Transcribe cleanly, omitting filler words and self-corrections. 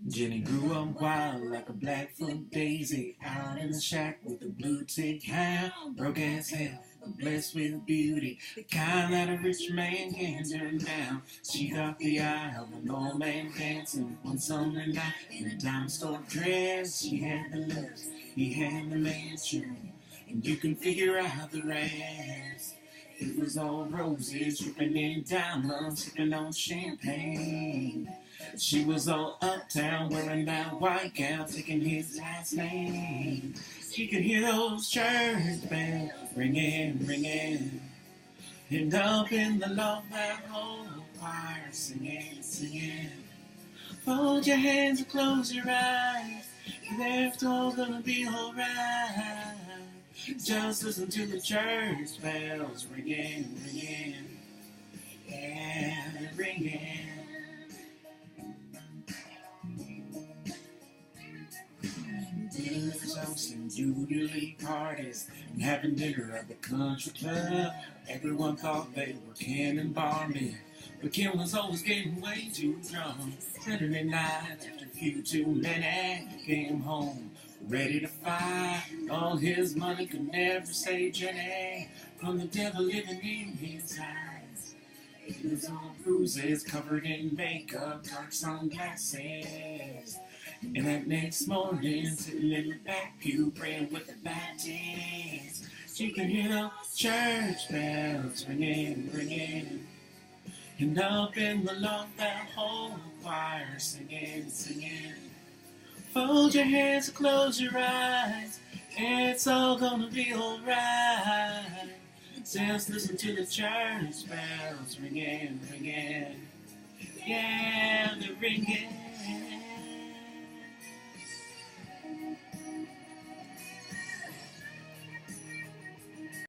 Jenny grew up wild like a Blackfoot daisy, out in the shack with a blue tick hound, broke as hell, but blessed with beauty, the kind that a rich man can't turn down. She got the eye of an old man dancing one summer night in a dime store dress. She had the looks, he had the mansion, and you can figure out the rest. It was all roses, dripping in diamonds, sipping on champagne. She was all uptown, wearing that white gown, taking his last name. She could hear those church bells ringing, ringing. And up in the loft, that whole choir singing, singing. Fold your hands and close your eyes, they're all gonna be alright. Just listen to the church bells ringing, ringing. Yeah, they're ringing. Dinners, hosting jubilee parties, and having dinner at the country club. Everyone thought they were Ken and Barney, but Ken was always getting way too drunk. Saturday night, after a few too many, came home ready to fight. All his money could never save Jenny from the devil living in his eyes. He was all bruises, covered in makeup, dark sunglasses. And that next morning, sitting in the back pew, praying with the Baptist, she could hear the church bells ringing, ringing. And up in the loft, that whole choir singing, singing. Fold your hands and close your eyes, it's all gonna be alright. Just listen to the church bells ringing, ringing. Yeah, they're ringing.